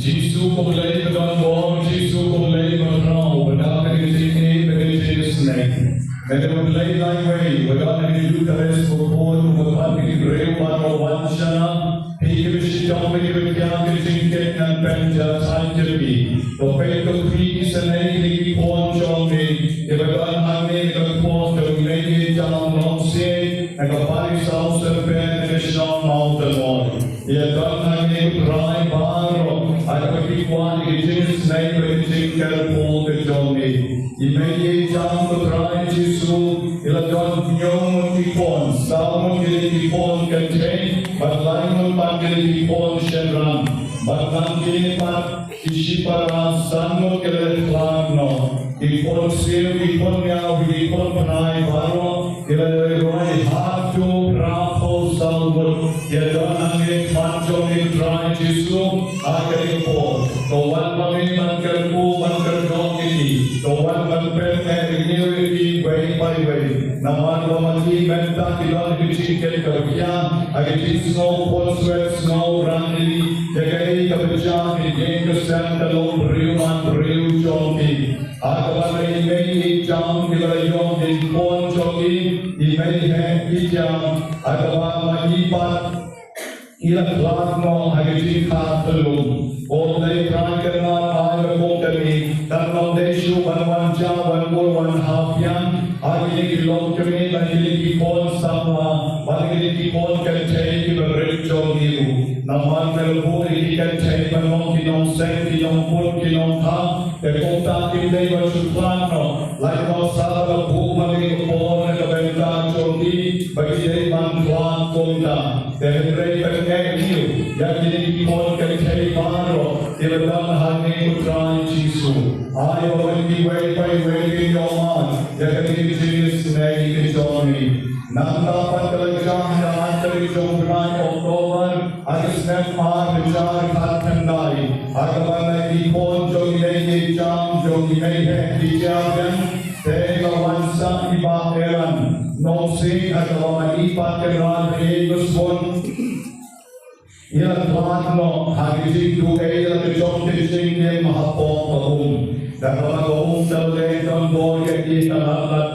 Giêsu cùng lấy với con bố, Giêsu cùng lấy với con và đó là cái gì này, cái Jesus này. Cái đó lấy lại vậy, và đó là cái Eucharist của con, và bạn cái rượu bạn của bạn sana, thì cái sự trong cái việc cái chính cái năng bên giờ sáng giờ đi, và phải có khi cái này cái con trong đi, thì và đó là cái con trong lấy cái trong lòng xe, và cái bài sau sẽ về cái trong màu tơ mồi. Ya Tuhan ini berai baru, ada kekuatan di jenis naik berjingkar pun terjadi. Ini jam berai Yesus, ialah Tuhan nyom kipon, sama kipon kenteng, berlain panggil kipon shenram, berlanggil pat isi para sanu kelelano, kipon sil kipon yang kipon berai baru, ialah berai hatu rapo salmur, ya Tuhan Panjang ini try Yesus agar impor. Kawan kami mengkerbu mengkerjong ini. Kawan mengpercaya ini baik baik. Nama kami minta kita diberikan kebahagiaan agar snow pun snow run ini jagai kebahagiaan ini kesan dalam beriman jongi. Agar ini jam kita yang impor jongi ini jam agar menyipat Ia kelakno hagi khatlum. Oleh kerana ayat kami dalam desu banwanca banbul hafian hari kilom kami lagi pon sama lagi pon kerjai berjong itu. Nama terpun ini kerjai banong kinong sen kinong pun kinong ha. Terkota kita bersyukurno. Lain salah bukan pon kebentar jongi bagi dia bantuan kota. Terhadap pengajian yang jadi pon kerjai baru dalam hari putra Yesus. Ayo bagi way yoman yang jenis naik kejoni. Nampak kerajaan yang antara jomrai Oktober atas nama bicara katandai. Agar lagi pon jogi jam jogi dijalan. Tega wansa ibaderan. Nosi agar ibat kenal Yesus. Ia Tuhanno hari itu ia kejong kejing mahapong pahum. Dan pahum dalam boy kita lalat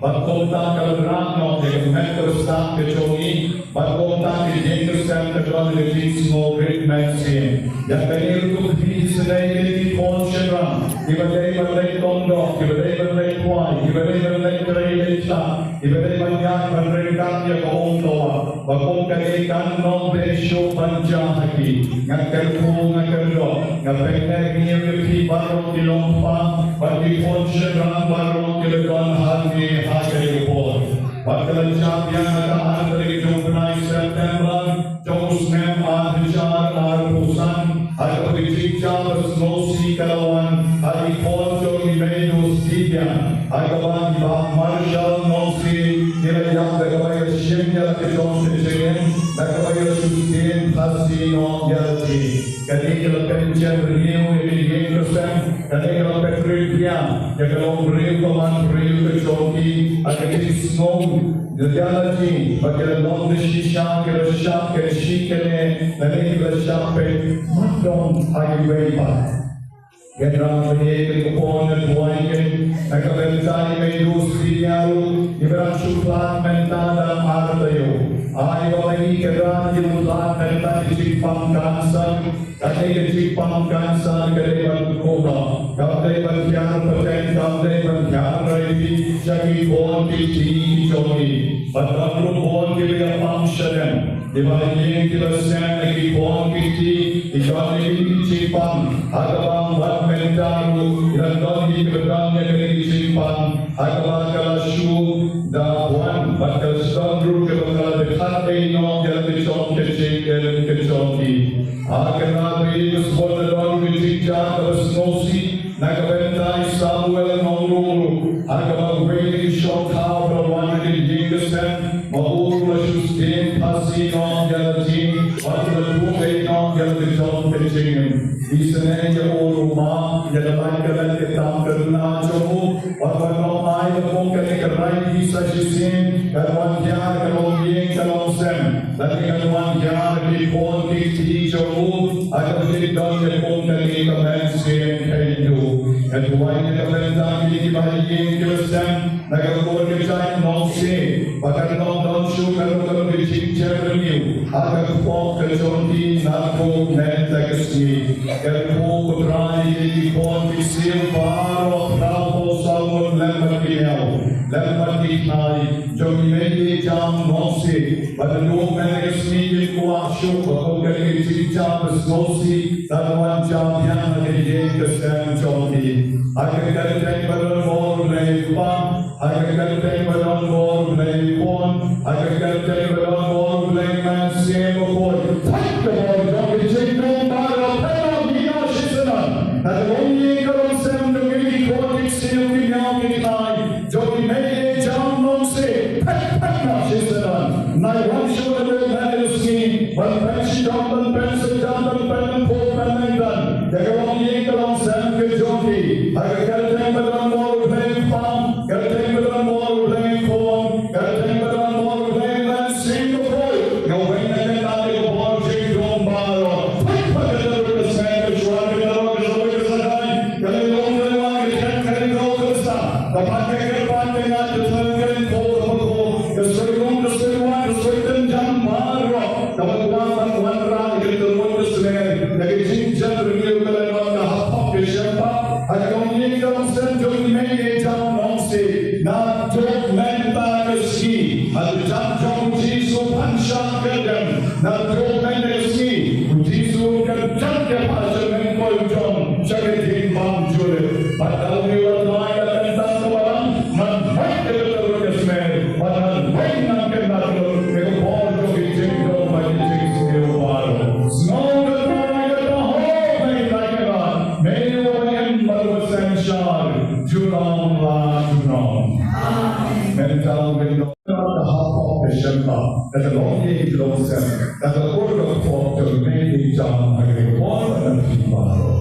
Bakota kalrano de metrostat kejongi, bakota kejing kesan kejong kejing small great maxim. Yang benir tu hisnai di poncheram, ibadai badai tondok, ibadai badai kuai, ibadai badai kerai lecha, ibadai banyak berrekat ya kaum toa. Bakong kaikan non besho panjahaki, ngakerku ngakerdo, ngapeknek ni baru dilompa, bagi poncheram baru dilekon hati. Hari report. Bakalan yang akan dari Jumlah September, Jomsnem Adjar Arpusan, ada berjika bersnosi kalawan, hari ponjo imenu Sidian, agawan Bah Marshall Nosi, nilaiyak dagawai Shemya Kejong Sejen, dagawai Sustin Hasino Yalti. Ketika penjara Rio ini Yerusalem, ketika Petria, kalau Rio kawan Rio kejoki, ada kisah Jalanji, bagi long shisha, kalau shop, kalau shikene, nanti kalau shop madong highway pa. General menjadi komponen buaikan, mereka berjaya menyusul diaru, ibarat syukran mental dalam artayo. Ayo lagi kerana jumlah mental dicipam kansan, kali dicipam kansan kedepan kota, kali berjalan percaya, kali berjalan ready, jadi bon di joni, berlalu bon di dalam function, dibanding kilasan lagi bon di joni dicipam, agak bang mentaru dan kami bertanya dari simpan agak kalasyu dawan bakal sangru kebakal dekat ino yang dicom kecil kecoki akan nabi sebut dalam bicara bersnosi nagabentai Samuel nonguru agak beri shokha berwarna di jingkesan mahur lasustin pasino jalatin wakil bukai no yang dicom kecil Isne yang rumah yang dalam ketam kerana jauh, orang ramai yang kerai bisa jisin, kawan yang kalau yang kalau sen, tapi kawan yang di pon di jauh, At pagkitang niya pong nagkikamansin kayo. At huwag niya kapentang ikibahiyin kilasan, nagkakon niya dyan nongsi, pagkatang nong syukar ng biching niyo, at agpok kajonti na po mentakasni. Kaya po kutrani ikikon kisil paro trapo sa mong lemmat inaw. Lemmat iknay, jom imegi jam nongsi, patanong mentakasni kuwa syuk, kapag kaligit jam besnosi, tanawan jam yan nagiging kasem jonti. Agar kalian berumur lepas, agar kalian berumur lepas, agar kalian berumur lepas semua. Tak boleh jadi baru pada dia sesuatu. Ada orang kalau sedang menjadi kodik senyum yang kita, jadi mereka jangan se, tak sesuatu. Naik wajib ada manusia, berpensi jangan berpendan. Jadi orang kalau sedang berjoki. Agar kalian berumur lepas, kalian berumur lepas, kalian berumur lepas semua. Kau ingin nanti kau boleh jomblo. Pada dalam saya kecuali dalam kesulitan, kalian orang lagi kalian kau kerja. Dapat kerjaan dengan kalian kau kesulitan jam baru. Dapat uang rang itu mungkin dari jinjat renew kalian orang hafal siapa. Agar orang sen jom menge jam nongsi na jom menta keski ada jam jom jisu pansha kedem na jom menta keski jisu kedem ke pasal mengkoi jom syaritin bang jule padahal dia naik tentang sebarang man baik terus kesmer padahal baik nak kena terus ke bol jom jeng jom bagi jeng sendiri baru semoga kita hope mereka Jurong la Jurong. Mental window the half of the Shempa, that the long age loves them, that the word of God to remain John, I give one and people.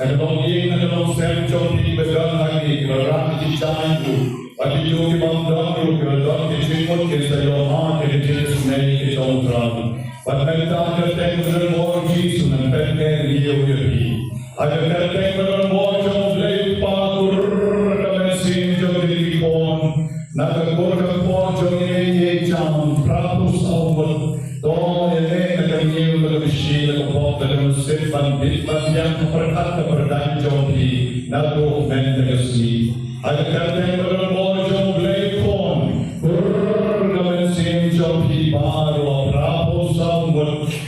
Nagabang iyong nagalong sel jom di begang lagi kibarang di cahaya bagi jo ki bangdang jo kibarang di cimut ke sayohan ke jenis nei ke jom terang Patenta kerteng beran Lord Jesus and pente liyo yuri. Ada kerteng beran Lord jom lay pakur kamesin jom dilikon. Nagakur kapon jom ye jam prapus awal. Don ye naganyiw nagabisi nagapok nagamusip bandit yang perkat keperdan jom di nagok men nagasi. Ada kerteng beran Lord jom lay kon. Kamesin jom di baru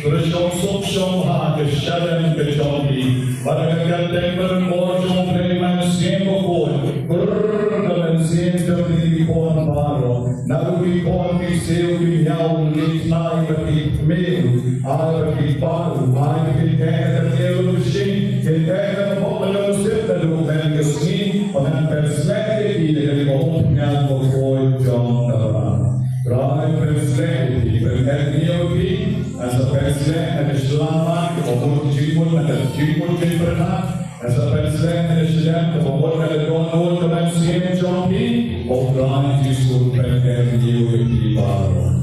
Bersyom suksyom ha kesyadam kejombi Barangkat temper borjom preman sembokon Berkaman sembokon di pon baro Narubi pon kiseu kinyaw Litnai bagi meru Ay bagi paru Ay bagi kaya terkeu lusing Kaya mokala musip na lumen kesini Paman perspektif dari mohonnya Bokoy jom darah Rai perspektif Berkatnioki As a president and a Shalama, the Lord Jimut and the Jimut Jimperna, as a president and a Shalem, the Lord and the Lord of MCM John P. of God, Jesus will prepare you with the Bible.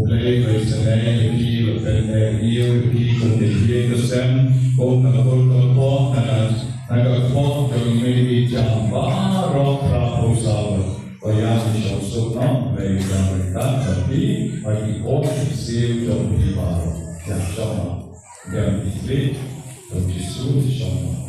lấy với sự này khi và bên này yêu khi cùng để yêu cái xem cùng là con có là có trong mình chẳng bá rong ra hồ sơ và ya thì sống sốt nó về là mình đã chuẩn bị và thì có siêu trong đi vào nhà trong nhà bị lết và chỉ xuống trong